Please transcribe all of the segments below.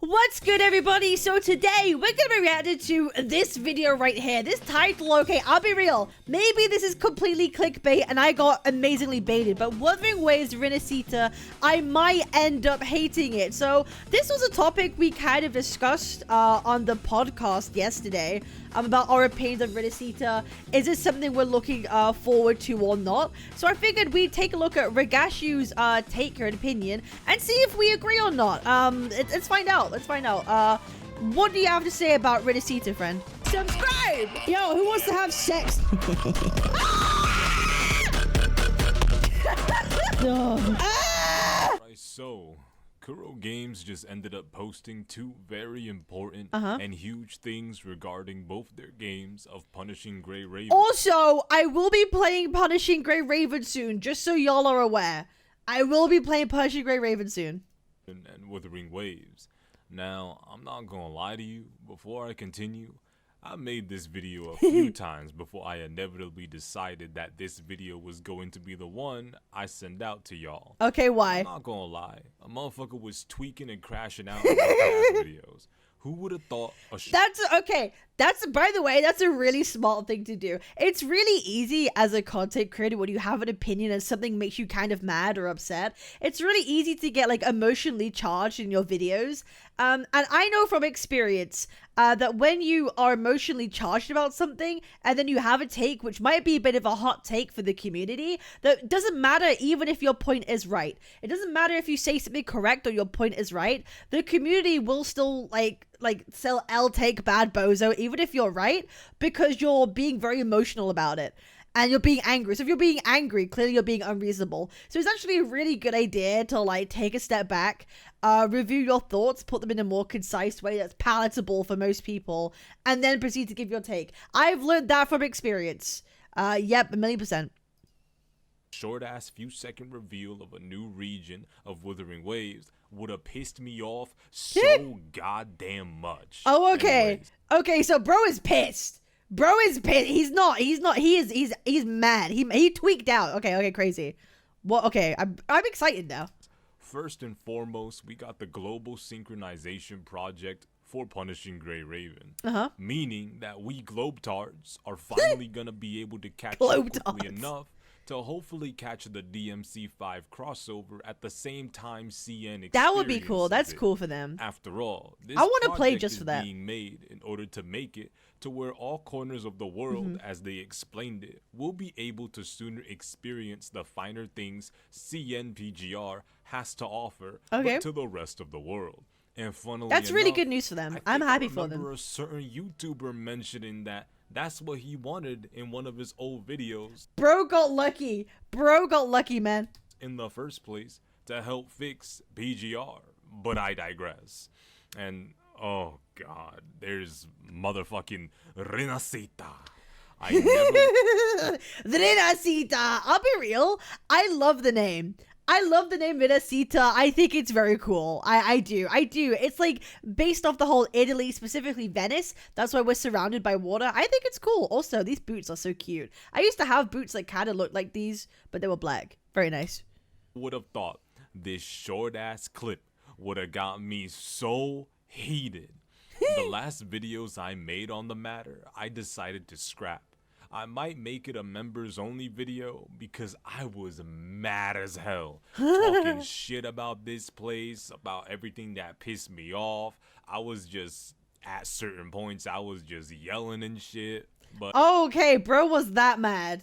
What's good, everybody? So today we're gonna be reacting to this video right here. This title, okay, I'll be real, maybe this is completely clickbait and I got amazingly baited, but Wuthering Waves Rinascita, I might end up hating it. So this was a topic we kind of discussed on the podcast yesterday about our opinions of Rinascita. Is this something we're looking forward to or not? So I figured we'd take a look at Rigashu's take or opinion and see if we agree or not. Let's find out. Let's find out. What do you have to say about Rinascita, friend? Subscribe! Yo, who wants to have sex? So, Kuro Games just ended up posting two very important and huge things regarding both their games of Punishing Gray Raven. Also, I will be playing Punishing Gray Raven soon, just so y'all are aware. I will be playing Punishing Gray Raven soon. And Wuthering Waves. Now, I'm not gonna lie to you, before I continue, I made this video a few times before I inevitably decided that this video was going to be the one I send out to y'all. Okay, why? I'm not gonna lie, a motherfucker was tweaking and crashing out in the past videos. Who would have thought a That's okay. That's, by the way, that's a really smart thing to do. It's really easy as a content creator when you have an opinion and something makes you kind of mad or upset. It's really easy to get like emotionally charged in your videos. And I know from experience that when you are emotionally charged about something and then you have a take, which might be a bit of a hot take for the community, that doesn't matter even if your point is right. It doesn't matter if you say something correct or your point is right. The community will still like sell L take bad bozo even if you're right, because you're being very emotional about it and you're being angry. So if you're being angry, clearly you're being unreasonable. So it's actually a really good idea to like take a step back, review your thoughts, put them in a more concise way that's palatable for most people, and then proceed to give your take. I've learned that from experience. Yep, 1,000,000%. Short-ass few-second reveal of a new region of Wuthering Waves would have pissed me off so goddamn much. Oh, okay. Anyways. Okay, so bro is pissed. Bro is pissed. He's not. He's mad. He tweaked out. Okay, crazy. Well, okay, I'm excited now. First and foremost, we got the global synchronization project for Punishing Gray Raven. Meaning that we Globetards are finally gonna be able to catch up quickly enough to hopefully catch the DMC5 crossover at the same time CN experiences. That would be cool. That's cool for them. After all, this I want to play project just is for that. being made in order to make it to where all corners of the world, as they explained it, will be able to sooner experience the finer things CNPGR has to offer, but to the rest of the world. And funnily That's really enough, good news for them. I I'm happy think for I them. remember a certain YouTuber mentioning that that's what he wanted in one of his old videos. Bro got lucky. Bro got lucky, man. In the first place, to help fix PGR. But I digress. And oh god, there's motherfucking Rinascita. I never Rinascita. I'll be real. I love the name. I love the name Rinascita. I think it's very cool. I do. It's like based off the whole Italy, specifically Venice. That's why we're surrounded by water. I think it's cool. Also, these boots are so cute. I used to have boots that kind of looked like these, but they were black. Very nice. would have thought this short ass clip would have got me so heated. The last videos I made on the matter, I decided to scrap. I might make it a members only video because I was mad as hell. Talking shit about this place, about everything that pissed me off. I was just, at certain points, I was just yelling and shit. But okay, bro was that mad.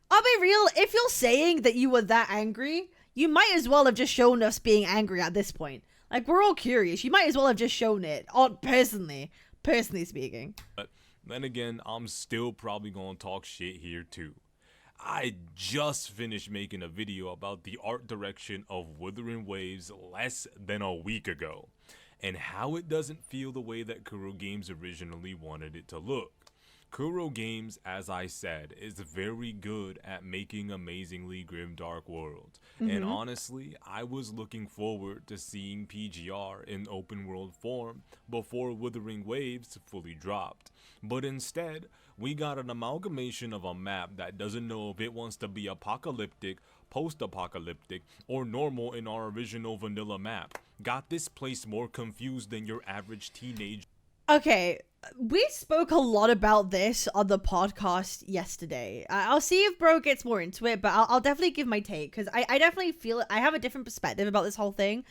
I'll be real, if you're saying that you were that angry, you might as well have just shown us being angry at this point. Like, we're all curious. You might as well have just shown it, personally speaking. But then again, I'm still probably gonna talk shit here too. I just finished making a video about the art direction of Wuthering Waves less than a week ago, and how it doesn't feel the way that Kuro Games originally wanted it to look. Kuro Games, as I said, is very good at making amazingly grimdark worlds. And honestly, I was looking forward to seeing PGR in open world form before Wuthering Waves fully dropped. But instead, we got an amalgamation of a map that doesn't know if it wants to be apocalyptic, post-apocalyptic, or normal in our original vanilla map. Got this place more confused than your average teenager. Okay, we spoke a lot about this on the podcast yesterday. I'll see if Bro gets more into it, but I'll definitely give my take, because I definitely feel I have a different perspective about this whole thing.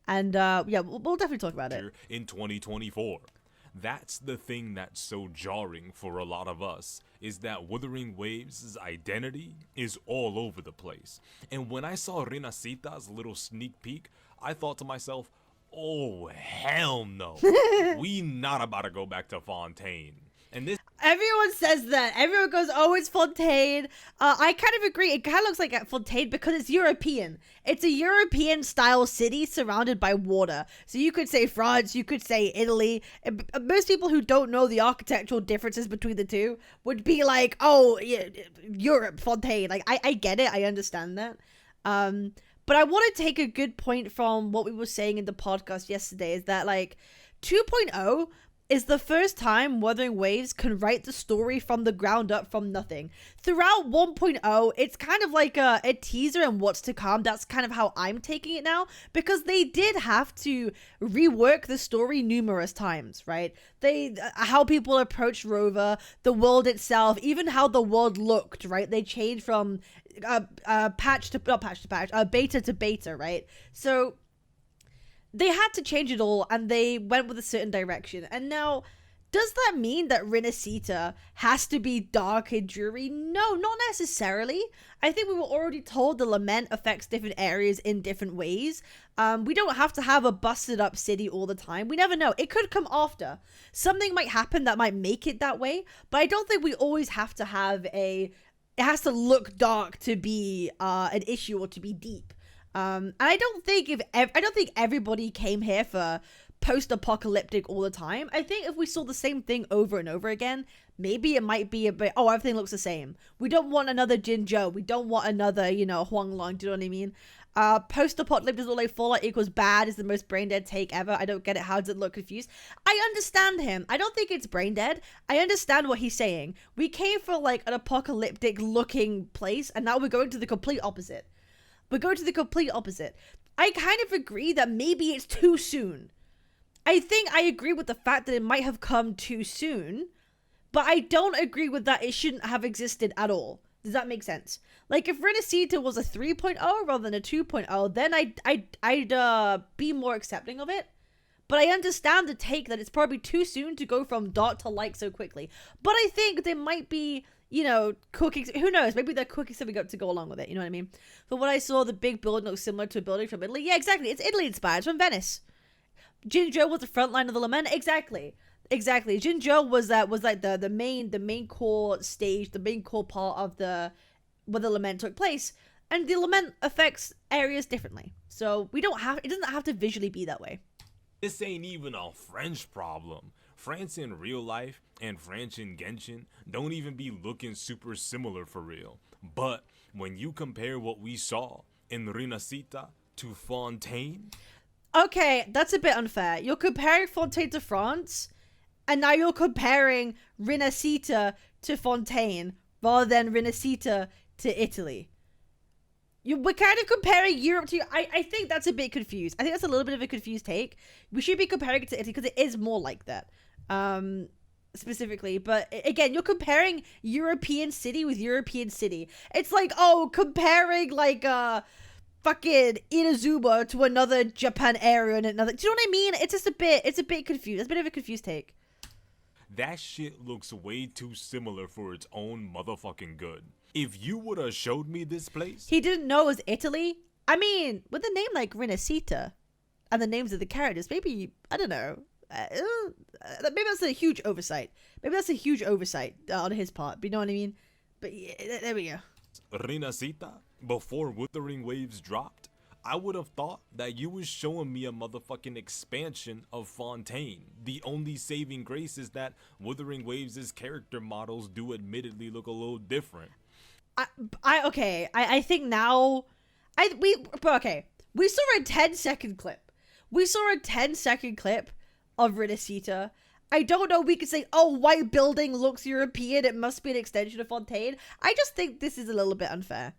And yeah, we'll definitely talk about it. In 2024. That's the thing that's so jarring for a lot of us, is that Wuthering Waves' identity is all over the place. And when I saw Rinascita's little sneak peek, I thought to myself, oh, hell no. We not about to go back to Fontaine. And this... Everyone says that. Everyone goes, oh, it's Fontaine. I kind of agree. It kind of looks like Fontaine because it's European. It's a European-style city surrounded by water. So you could say France, you could say Italy. Most people who don't know the architectural differences between the two would be like, oh, yeah, Europe, Fontaine. Like, I get it. I understand that. But I want to take a good point from what we were saying in the podcast yesterday, is that, like, 2.0 is the first time Wuthering Waves can write the story from the ground up from nothing. Throughout 1.0, it's kind of like a teaser and what's to come. That's kind of how I'm taking it now, because they did have to rework the story numerous times, right? How people approached Rover, the world itself, even how the world looked, right? They changed from beta to beta, right? So they had to change it all, and they went with a certain direction. And now, does that mean that Rinascita has to be dark and dreary? No, not necessarily. I think we were already told the lament affects different areas in different ways. We don't have to have a busted up city all the time. We never know. It could come after. Something might happen that might make it that way, but I don't think we always have to have it has to look dark to be an issue or to be deep. And I don't think everybody came here for post-apocalyptic all the time. I think if we saw the same thing over and over again, maybe it might be a bit, oh, everything looks the same. We don't want another Jinzhou. We don't want another, Huanglong. Do you know what I mean? Post-apocalyptic is all like Fallout equals bad is the most brain-dead take ever. I don't get it. How does it look confused? I understand him. I don't think it's brain-dead. I understand what he's saying. We came from like an apocalyptic looking place, and now we're going to the complete opposite. I kind of agree that maybe it's too soon. I think I agree with the fact that it might have come too soon, but I don't agree with that it shouldn't have existed at all. Does that make sense? Like, if Rinascita was a 3.0 rather than a 2.0, then I'd be more accepting of it. But I understand the take that it's probably too soon to go from dark to light so quickly. But I think there might be, cooking. Who knows? Maybe they're cooking something up to go along with it. You know what I mean? But when I saw the big building looks similar to a building from Italy, yeah, exactly. It's Italy inspired. It's from Venice. Jinzhou was the front line of the lament. Exactly. Jinzhou was like the main core stage, the main core part of where the lament took place, and the lament affects areas differently. So it doesn't have to visually be that way. This ain't even a French problem. France in real life and France in Genshin don't even be looking super similar for real. But when you compare what we saw in Rinascita to Fontaine... Okay, that's a bit unfair. You're comparing Fontaine to France, and now you're comparing Rinascita to Fontaine rather than Rinascita to Italy. We're kind of comparing Europe to... I think that's a bit confused. I think that's a little bit of a confused take. We should be comparing it to Italy because it is more like that. Specifically. But again, you're comparing European city with European city. It's like, oh, comparing like fucking Inazuma to another Japan area and another... Do you know what I mean? It's just a bit confused. It's a bit of a confused take. That shit looks way too similar for its own motherfucking good. If you would have showed me this place... He didn't know it was Italy? I mean, with a name like Rinascita and the names of the characters, maybe, I don't know. Maybe that's a huge oversight. On his part. But you know what I mean? But yeah, there we go. Rinascita, before Wuthering Waves dropped, I would have thought that you was showing me a motherfucking expansion of Fontaine. The only saving grace is that Wuthering Waves' character models do admittedly look a little different. I think now, we saw a 10-second clip. We saw a 10-second clip of Rinascita. I don't know, we could say, oh, white building looks European, it must be an extension of Fontaine. I just think this is a little bit unfair.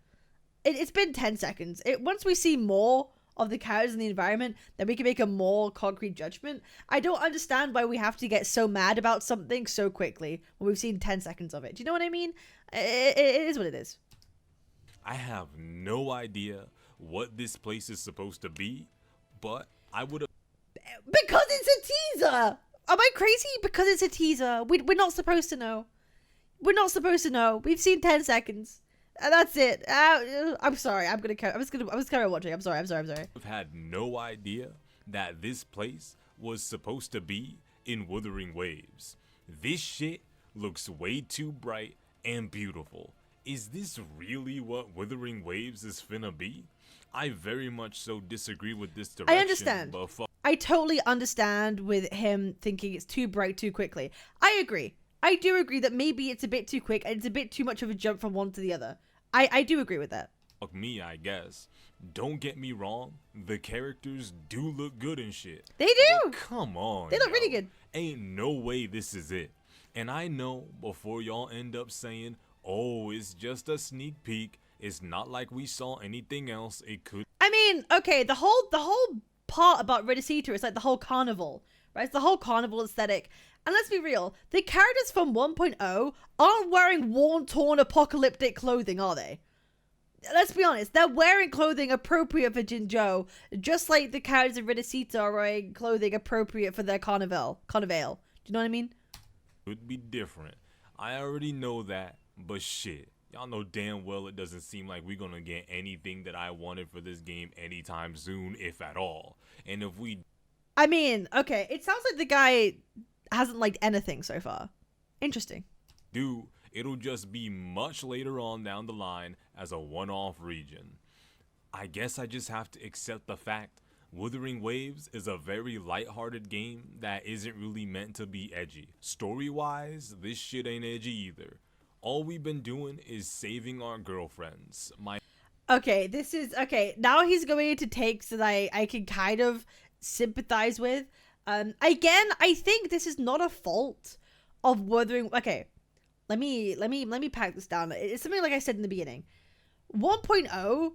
It's been 10 seconds. Once we see more of the characters in the environment, then we can make a more concrete judgment. I don't understand why we have to get so mad about something so quickly when we've seen 10 seconds of it. Do you know what I mean? It is what it is. I have no idea what this place is supposed to be, but I would have... Because it's a teaser! Am I crazy? Because it's a teaser. We're not supposed to know. We're not supposed to know. We've seen 10 seconds. And that's it. I'm sorry. I'm just carry on watching. I'm sorry. I've had no idea that this place was supposed to be in Wuthering Waves. This shit looks way too bright and beautiful. Is this really what Wuthering Waves is finna be? I very much so disagree with this direction. I understand. But I totally understand with him thinking it's too bright too quickly. I agree. I do agree that maybe it's a bit too quick and it's a bit too much of a jump from one to the other. I do agree with that. Fuck me, I guess. Don't get me wrong, the characters do look good and shit. They do! But come on, They look really good. Ain't no way this is it. And I know before y'all end up saying, oh, it's just a sneak peek, it's not like we saw anything else, it could... I mean, okay, the whole part about Rinascita is like the whole carnival, right? It's the whole carnival aesthetic. And let's be real, the characters from 1.0 aren't wearing worn, torn, apocalyptic clothing, are they? Let's be honest, they're wearing clothing appropriate for Jinzhou, just like the characters of Rinascita are wearing clothing appropriate for their carnival. Do you know what I mean? Could be different. I already know that, but shit. Y'all know damn well it doesn't seem like we're gonna get anything that I wanted for this game anytime soon, if at all. And if we... I mean, okay, it sounds like the guy hasn't liked anything so far. Interesting. It'll just be much later on down the line as a one-off region. I guess I just have to accept the fact Wuthering Waves is a very lighthearted game that isn't really meant to be edgy. Story-wise, this shit ain't edgy either. All we've been doing is saving our girlfriends. Okay, now he's going into takes that I can kind of sympathize with. Again, I think this is not a fault of Wuthering. Okay, let me pack this down. It's something like I said in the beginning. 1.0,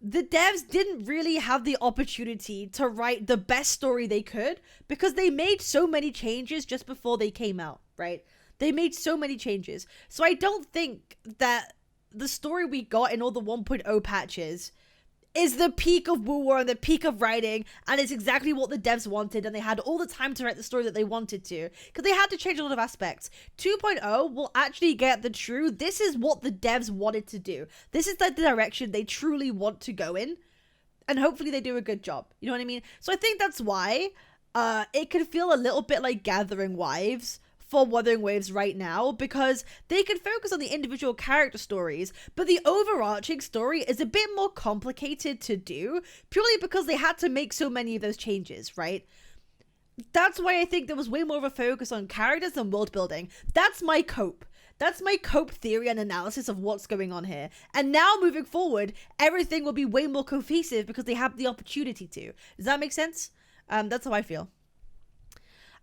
the devs didn't really have the opportunity to write the best story they could because they made so many changes just before they came out, right? They made so many changes. So I don't think that the story we got in all the 1.0 patches is the peak of Wu and the peak of writing, and it's exactly what the devs wanted, and they had all the time to write the story that they wanted to, because they had to change a lot of aspects. 2.0 will actually get the true, this is what the devs wanted to do. This is the direction they truly want to go in, and hopefully they do a good job. You know what I mean? So I think that's why it can feel a little bit like Gathering Wives for Wuthering Waves right now, because they can focus on the individual character stories, but the overarching story is a bit more complicated to do, purely because they had to make so many of those changes, right? That's why I think there was way more of a focus on characters than world building. That's my cope. That's my cope theory and analysis of what's going on here. And now moving forward, everything will be way more cohesive because they have the opportunity to. Does that make sense? That's how I feel.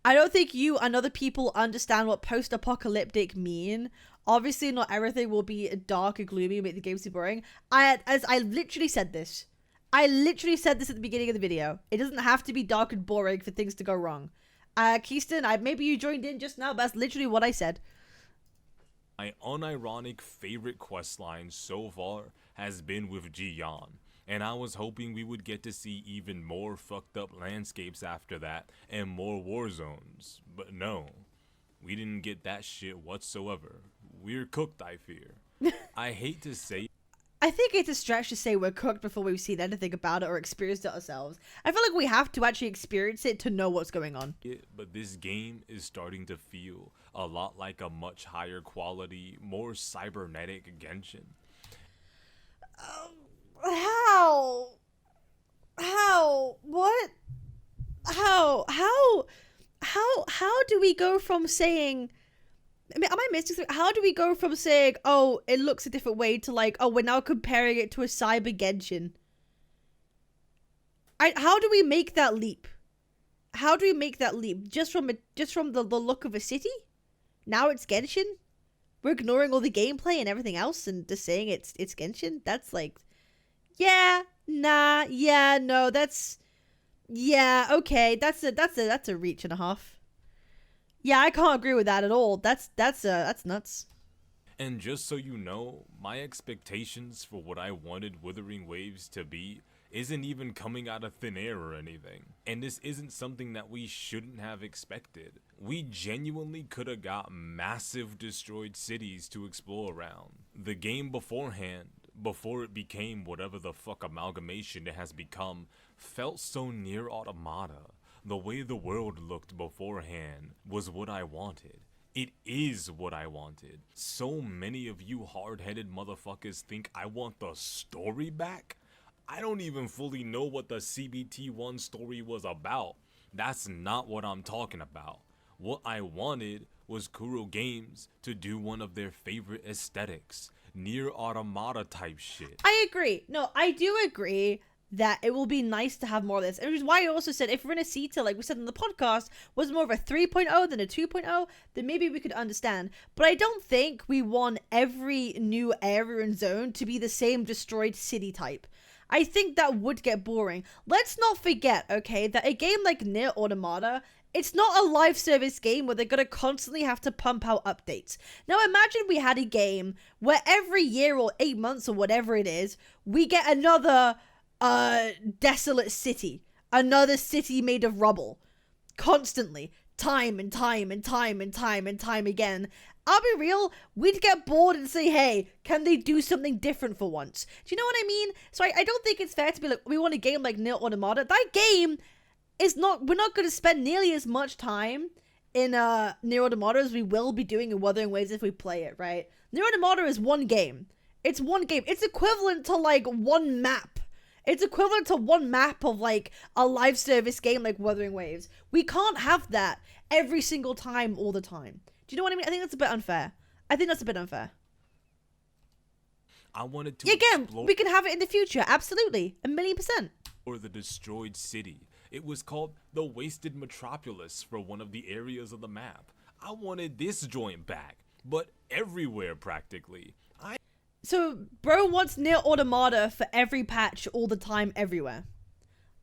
I don't think you and other people understand what post-apocalyptic mean. Obviously, not everything will be dark and gloomy and make the game too boring. I literally said this. I literally said this at the beginning of the video. It doesn't have to be dark and boring for things to go wrong. Keyston, maybe you joined in just now, but that's literally what I said. My unironic favorite questline so far has been with Jiyan. And I was hoping we would get to see even more fucked up landscapes after that and more war zones. But no, we didn't get that shit whatsoever. We're cooked, I fear. I hate to say I think it's a stretch to say we're cooked before we've seen anything about it or experienced it ourselves. I feel like we have to actually experience it to know what's going on. But this game is starting to feel a lot like a much higher quality, more cybernetic Genshin. How? How? What? How do we go from saying, I mean, am I missing something? How do we go from saying, oh, it looks a different way to like, oh, we're now comparing it to a cyber Genshin? How do we make that leap? How do we make that leap? Just from the look of a city? Now it's Genshin? We're ignoring all the gameplay and everything else and just saying it's Genshin? That's like, yeah, nah, yeah, no, that's, yeah, okay, that's a reach and a half. Yeah, I can't agree with that at all. That's nuts. And just so you know, my expectations for what I wanted Wuthering Waves to be isn't even coming out of thin air or anything. And this isn't something that we shouldn't have expected. We genuinely could have got massive destroyed cities to explore around. The game beforehand, before it became whatever the fuck amalgamation it has become, felt so near automata. The way the world looked beforehand was what I wanted. It is what I wanted. So many of you hard-headed motherfuckers think I want the story back? I don't even fully know what the CBT1 story was about. That's not what I'm talking about. What I wanted was Kuro Games to do one of their favorite aesthetics, near automata type shit. I agree. No, I do agree that it will be nice to have more of this. And which is why I also said if Rinascita, like we said in the podcast, was more of a 3.0 than a 2.0, then maybe we could understand. But I don't think we want every new area and zone to be the same destroyed city type. I think that would get boring. Let's not forget, okay, that a game like Nier Automata, it's not a live service game where they're going to constantly have to pump out updates. Now imagine we had a game where every year or 8 months or whatever it is, we get another desolate city. Another city made of rubble. Constantly. Time and time and time and time and time again. I'll be real, we'd get bored and say, hey, can they do something different for once? Do you know what I mean? So I don't think it's fair to be like, we want a game like Nier Automata. That game is not, we're not going to spend nearly as much time in Nier Automata as we will be doing in Wuthering Waves if we play it, right? Nier Automata is one game. It's one game. It's equivalent to like one map. It's equivalent to one map of like a live service game like Wuthering Waves. We can't have that every single time all the time. Do you know what I mean? I think that's a bit unfair. I wanted to explore, we can have it in the future. Absolutely. 1,000,000%. Or the destroyed city. It was called the Wasted Metropolis for one of the areas of the map. I wanted this joint back, but everywhere practically. So, bro wants Nier Automata for every patch, all the time, everywhere.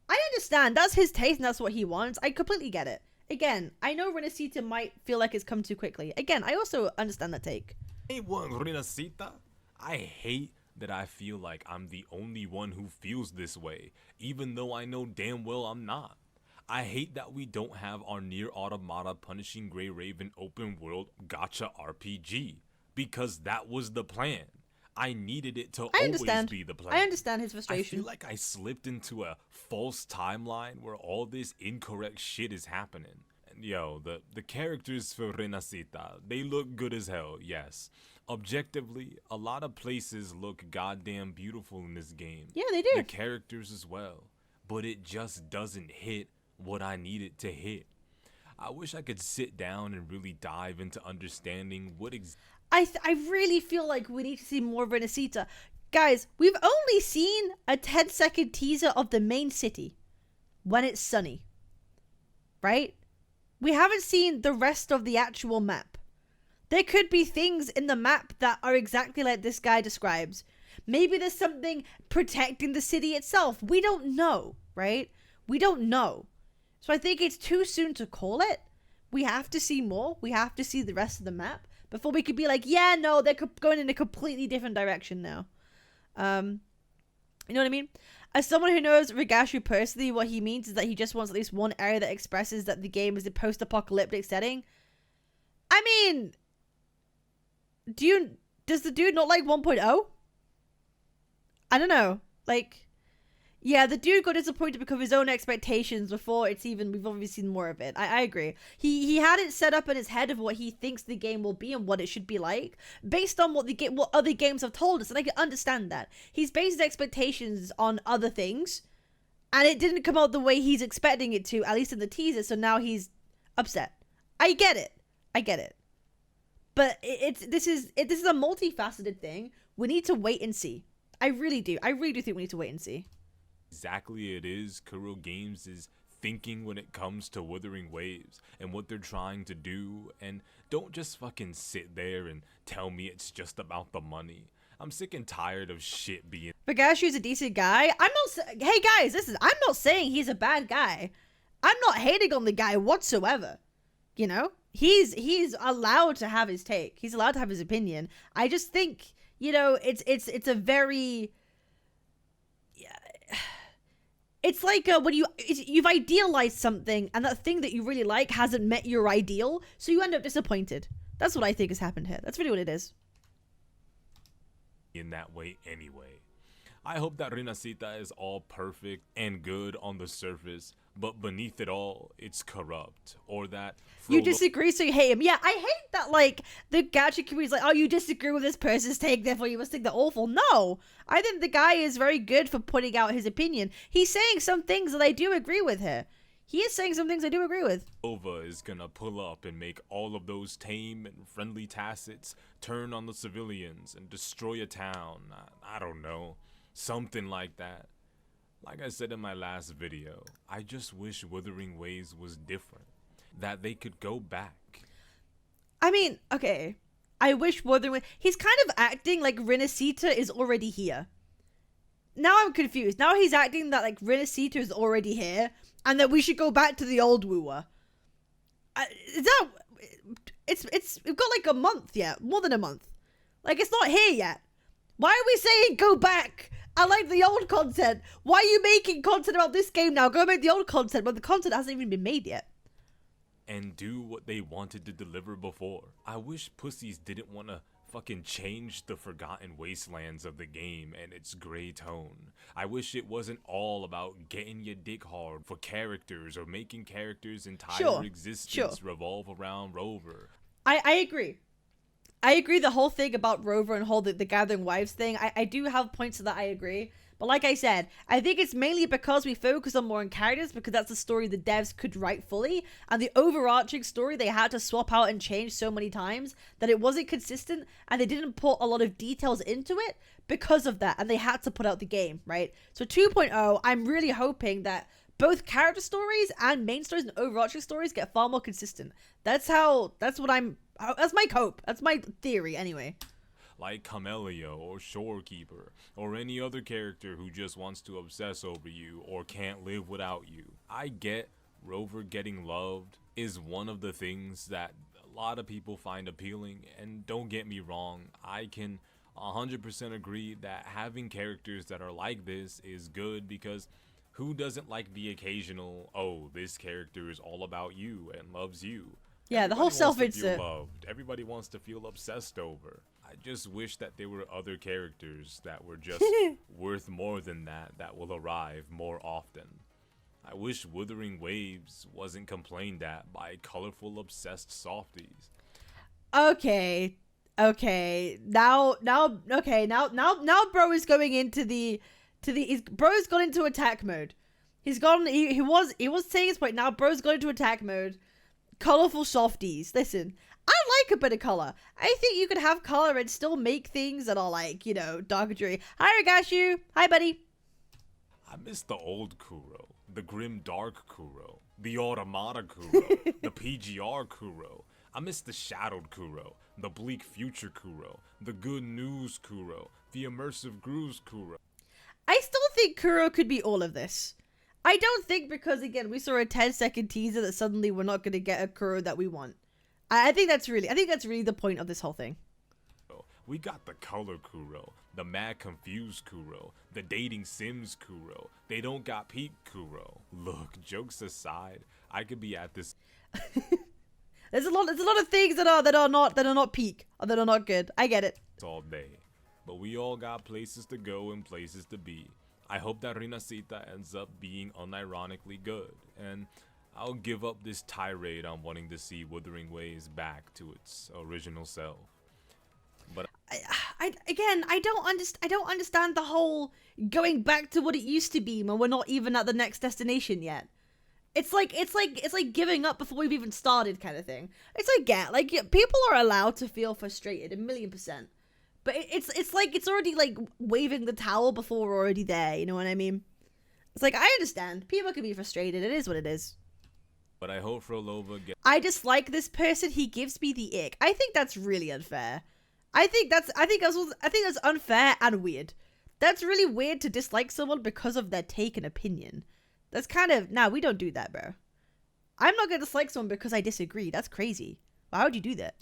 I understand. That's his taste and that's what he wants. I completely get it. Again, I know Rinascita might feel like it's come too quickly. Again, I also understand that take. Hey, what, Rinascita? I hate that I feel like I'm the only one who feels this way, even though I know damn well I'm not. I hate that we don't have our Nier Automata Punishing Grey Raven open world gacha RPG, because that was the plan. I needed it to always be the plan. I understand his frustration. I feel like I slipped into a false timeline where all this incorrect shit is happening. And yo, the characters for Rinascita, they look good as hell, yes. Objectively, a lot of places look goddamn beautiful in this game. Yeah, they do. The characters as well. But it just doesn't hit what I need it to hit. I wish I could sit down and really dive into understanding what I really feel like we need to see more of Rinascita. Guys, we've only seen a 10-second teaser of the main city when it's sunny. Right? We haven't seen the rest of the actual map. There could be things in the map that are exactly like this guy describes. Maybe there's something protecting the city itself. We don't know, right? We don't know. So I think it's too soon to call it. We have to see more. We have to see the rest of the map before we could be like, yeah, no, they're going in a completely different direction now. You know what I mean? As someone who knows Rigashu personally, what he means is that he just wants at least one area that expresses that the game is a post-apocalyptic setting. I mean, does the dude not like 1.0? I don't know. Like, yeah, the dude got disappointed because of his own expectations before we've obviously seen more of it. I agree. He had it set up in his head of what he thinks the game will be and what it should be like, based on what other games have told us, and I can understand that. He's based his expectations on other things, and it didn't come out the way he's expecting it to, at least in the teaser, so now he's upset. I get it. But this is a multifaceted thing. We need to wait and see. I really do think we need to wait and see. Exactly it is Kuro Games is thinking when it comes to Wuthering Waves and what they're trying to do, and don't just fucking sit there and tell me it's just about the money. I'm sick and tired of shit being. Higashi's a decent guy. Hey guys, listen, I'm not saying he's a bad guy. I'm not hating on the guy whatsoever. You know? He's allowed to have his take. He's allowed to have his opinion. I just think, you know, it's a very, it's like when you've idealized something and that thing that you really like hasn't met your ideal, so you end up disappointed. That's what I think has happened here. That's really what it is. In that way anyway. I hope that Rinascita is all perfect and good on the surface, but beneath it all, it's corrupt. Or that... You disagree, so you hate him. Yeah, I hate that, like, the gacha community is like, oh, you disagree with this person's take, therefore you must think they're awful. No! I think the guy is very good for putting out his opinion. He's saying some things that I do agree with here. He is saying some things I do agree with. Nova is gonna pull up and make all of those tame and friendly tacits turn on the civilians and destroy a town. I don't know. Something like that. Like I said in my last video, I just wish Wuthering Waves was different. That they could go back. I mean, okay. I wish Wuthering Waves... He's kind of acting like Rinascita is already here. Now I'm confused. Now he's acting that like Rinascita is already here and that we should go back to the old wooer. We've got like a month yet. More than a month. Like, it's not here yet. Why are we saying go back? I like the old content. Why are you making content about this game now? Go make the old content when the content hasn't even been made yet. And do what they wanted to deliver before. I wish pussies didn't want to fucking change the forgotten wastelands of the game and its gray tone. I wish it wasn't all about getting your dick hard for characters or making characters' entire existence revolve around Rover. I agree. I agree the whole thing about Rover and the Gathering Wives thing. I do have points to that, I agree. But like I said, I think it's mainly because we focus on more on characters because that's the story the devs could write fully. And the overarching story they had to swap out and change so many times that it wasn't consistent and they didn't put a lot of details into it because of that. And they had to put out the game, right? So 2.0, I'm really hoping that both character stories and main stories and overarching stories get far more consistent. That's my hope. That's my theory anyway. Like Camellia or Shorekeeper or any other character who just wants to obsess over you or can't live without you. I get Rover getting loved is one of the things that a lot of people find appealing, and don't get me wrong, I can 100% agree that having characters that are like this is good because who doesn't like the occasional, oh, this character is all about you and loves you? Yeah, the whole self-insert. Everybody wants to feel obsessed over. I just wish that there were other characters that were just worth more than that will arrive more often. I wish Wuthering Waves wasn't complained at by colorful obsessed softies. Okay. Now bro is going into bro's gone into attack mode. He was saying his point. Now bro's gone into attack mode. Colorful softies. Listen, I like a bit of color. I think you could have color and still make things that are like, you know, dark and dreary. Hi, Rigashu. Hi, buddy. I miss the old Kuro, the grim dark Kuro, the automata Kuro, the PGR Kuro. I miss the shadowed Kuro, the bleak future Kuro, the good news Kuro, the immersive grooves Kuro. I still think Kuro could be all of this. I don't think because, again, we saw a 10-second teaser that suddenly we're not going to get a Kuro that we want. I think that's really the point of this whole thing. We got the color Kuro, the mad confused Kuro, the dating Sims Kuro. They don't got peak Kuro. Look, jokes aside, I could be at this. There's a lot of things that are not peak or that are not good. I get it. All day, but we all got places to go and places to be. I hope that Rinascita ends up being unironically good, and I'll give up this tirade on wanting to see Wuthering Waves back to its original self. But I don't understand the whole going back to what it used to be when we're not even at the next destination yet. It's like giving up before we've even started kind of thing. It's like people are allowed to feel frustrated 1,000,000%. But it's like it's already like waving the towel before we're already there, you know what I mean? It's like, I understand. People can be frustrated. It is what it is. But I hope Frolova gets. I dislike this person. He gives me the ick. I think that's really unfair. I think that's unfair and weird. That's really weird to dislike someone because of their take and opinion. That's kind of, nah, we don't do that, bro. I'm not gonna dislike someone because I disagree. That's crazy. Why would you do that?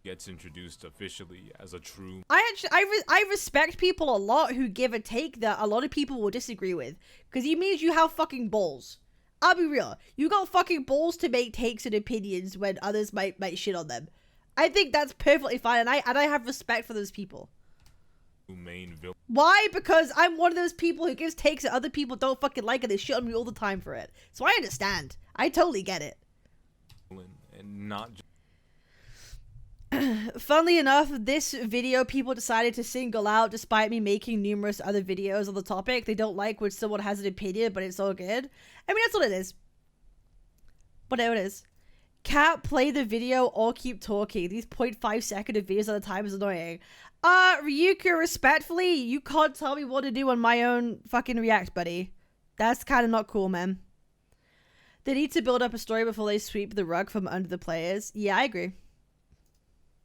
Gets introduced officially as a true. I respect people a lot who give a take that a lot of people will disagree with, because it means you have fucking balls. I'll be real. You got fucking balls to make takes and opinions when others might shit on them. I think that's perfectly fine, and I have respect for those people. Main villain. Why? Because I'm one of those people who gives takes that other people don't fucking like, and they shit on me all the time for it. So I understand. I totally get it. And not just. Funnily enough, this video people decided to single out despite me making numerous other videos on the topic. They don't like when someone has an opinion, but it's all good. I mean, that's what it is. Whatever it is. Can't play the video or keep talking. These 0.5 second of videos at a time is annoying. Ryuka, respectfully, you can't tell me what to do on my own fucking react, buddy. That's kind of not cool, man. They need to build up a story before they sweep the rug from under the players. Yeah, I agree.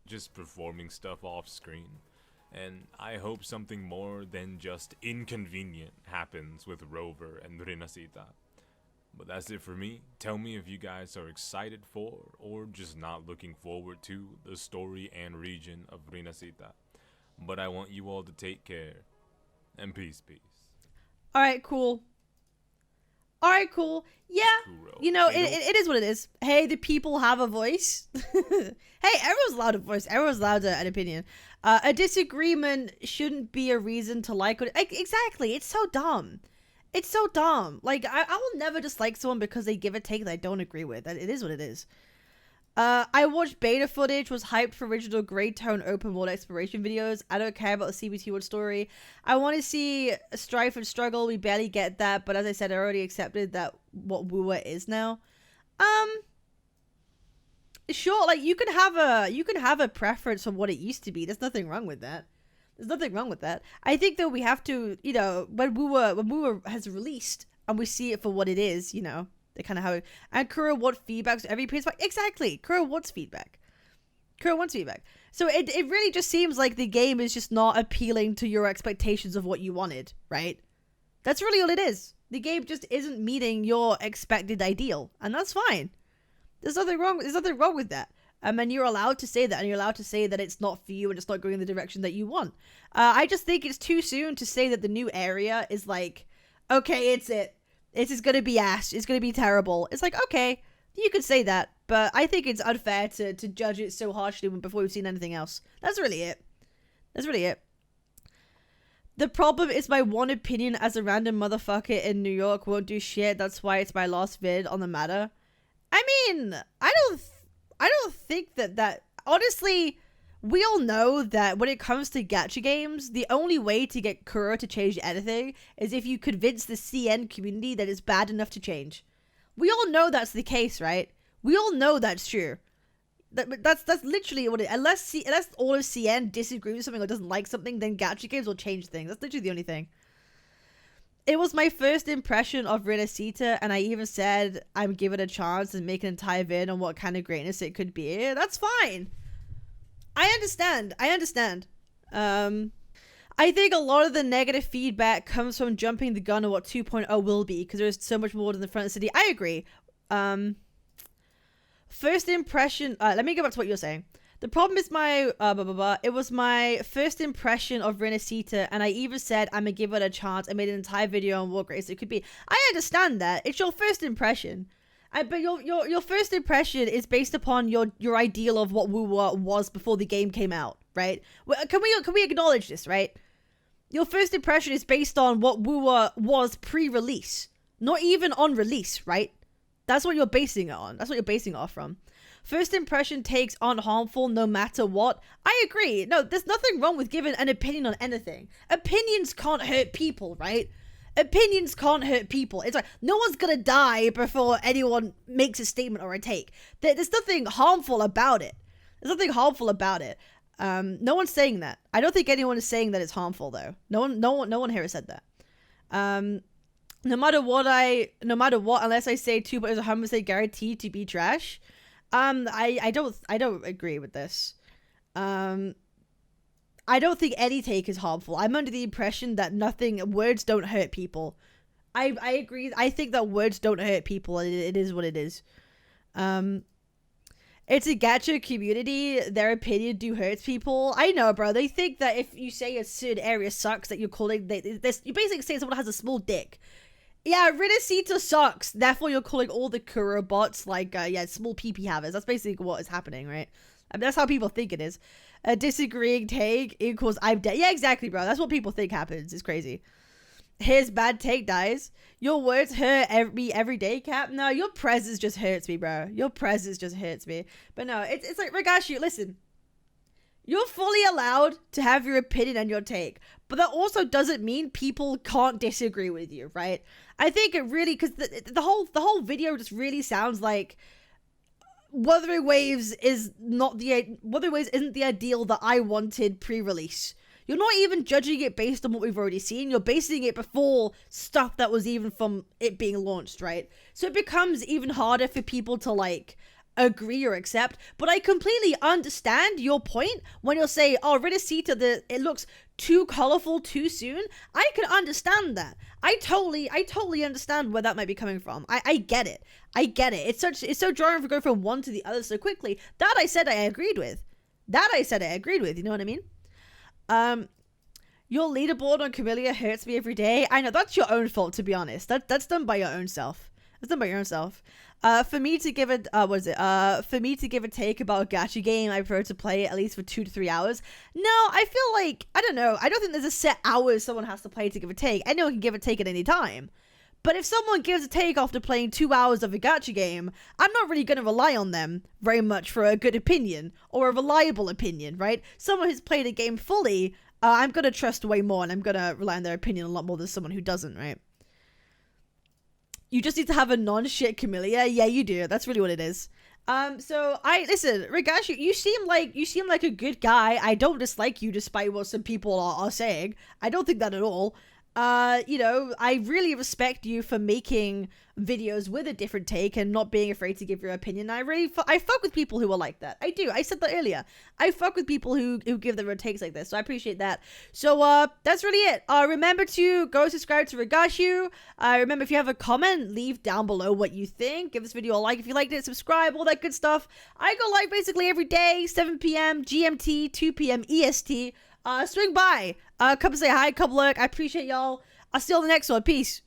Just performing stuff off screen. And I hope something more than just inconvenient happens with Rover and Rinascita. But that's it for me. Tell me if you guys are excited for or just not looking forward to the story and region of Rinascita. But I want you all to take care. And peace. Alright, cool. Alright, cool. Yeah, you know, it is what it is. Hey, the people have a voice. Hey, everyone's allowed a voice. Everyone's allowed an opinion. A disagreement shouldn't be a reason to like it. Exactly. It's so dumb. It's so dumb. Like, I will never dislike someone because they give a take that I don't agree with. It is what it is. I watched beta footage, was hyped for original grey tone open world exploration videos. I don't care about the CBT World story. I want to see strife and struggle. We barely get that, but as I said, I already accepted that what Wuwa is now. Sure, like you can have a preference for what it used to be. There's nothing wrong with that. There's nothing wrong with that. I think though we have to, you know, when Wuwa has released and we see it for what it is, you know. They kind of have it. And Kuro wants feedback, so every PS5. Exactly. Kuro wants feedback. Kuro wants feedback. So it really just seems like the game is just not appealing to your expectations of what you wanted, right? That's really all it is. The game just isn't meeting your expected ideal, and that's fine. There's nothing wrong with that. And you're allowed to say that, and you're allowed to say that it's not for you and it's not going in the direction that you want. I just think it's too soon to say that the new area is like, okay, it's it. This is going to be ass. It's going to be terrible. It's like, okay, you could say that, but I think it's unfair to judge it so harshly before we've seen anything else. That's really it. That's really it. The problem is my one opinion as a random motherfucker in New York won't do shit. That's why it's my last vid on the matter. I mean, I don't think that honestly, we all know that when it comes to gacha games, the only way to get Kuro to change anything is if you convince the CN community that it's bad enough to change. We all know that's the case, right? We all know that's true. That's literally what it is. Unless all of CN disagree with something or doesn't like something, then gacha games will change things. That's literally the only thing. It was my first impression of Rinascita, and I even said I'm giving it a chance and make an entire vid on what kind of greatness it could be. That's fine. I understand. I think a lot of the negative feedback comes from jumping the gun on what 2.0 will be, because there's so much more than the front of the city. I agree. First impression, let me go back to what you're saying. The problem is it was my first impression of Rinascita, and I even said I'm gonna give it a chance. I made an entire video on what greatness it could be. I understand that. It's your first impression. But your first impression is based upon your ideal of what Wuwa was before the game came out, right? Can we acknowledge this, right? Your first impression is based on what Wuwa was pre-release, not even on release, right? That's what you're basing it on. That's what you're basing it off from. First impression takes aren't harmful no matter what. I agree. No, there's nothing wrong with giving an opinion on anything. Opinions can't hurt people, right? Opinions can't hurt people. It's like no one's gonna die before anyone makes a statement or a take. There's nothing harmful about it. There's nothing harmful about it. No one's saying that. I don't think anyone is saying that it's harmful though. No one here has said that. No matter what, unless I say 2 but is 100% guaranteed to be trash. I don't agree with this. I don't think any take is harmful. I'm under the impression that words don't hurt people. I agree. I think that words don't hurt people. It is what it is. It's a gacha community. Their opinion do hurts people. I know, bro. They think that if you say a certain area sucks, that you're calling this. You basically say someone has a small dick. Yeah, Rinascita sucks. Therefore, you're calling all the Kuro bots like small PP havers. That's basically what is happening, right? I mean, that's how people think it is. A disagreeing take equals I'm dead. Yeah, exactly, bro. That's what people think happens. It's crazy. Here's bad take, guys. Your words hurt me every day, Cap. No, your presence just hurts me, bro. Your presence just hurts me. But no, it's like, Rigashi, listen. You're fully allowed to have your opinion and your take. But that also doesn't mean people can't disagree with you, right? I think it really, because the whole video just really sounds like Wuthering Waves isn't the ideal that I wanted pre-release. You're not even judging it based on what we've already seen. You're basing it before stuff that was even from it being launched, right? So it becomes even harder for people to like agree or accept. But I completely understand your point when you'll say, oh, Rinascita, it looks too colorful too soon. I can understand that. I totally understand where that might be coming from. I get it. I get it. It's so jarring to go from one to the other so quickly. That I said I agreed with. You know what I mean? Your leaderboard on Camellia hurts me every day. I know that's your own fault, to be honest. That's done by your own self. For me to give a take about a gacha game, I prefer to play it at least for 2 to 3 hours. No, I feel like, I don't know. I don't think there's a set hours someone has to play to give a take. Anyone can give a take at any time. But if someone gives a take after playing 2 hours of a gacha game, I'm not really going to rely on them very much for a good opinion or a reliable opinion, right? Someone who's played a game fully, I'm going to trust way more and I'm going to rely on their opinion a lot more than someone who doesn't, right? You just need to have a non-shit Camellia. Yeah, you do. That's really what it is. Listen, Rigashi, you seem like a good guy. I don't dislike you despite what some people are saying. I don't think that at all. I really respect you for making videos with a different take and not being afraid to give your opinion. I fuck with people who are like that. I do. I said that earlier. I fuck with people who give their own takes like this. So I appreciate that. So, that's really it. Remember to go subscribe to Rigashu. Remember, if you have a comment, leave down below what you think. Give this video a like if you liked it. Subscribe, all that good stuff. I go live basically every day, 7 p.m. GMT, 2 p.m. EST. Swing by. Come say hi, come look. I appreciate y'all. I'll see you on the next one. Peace.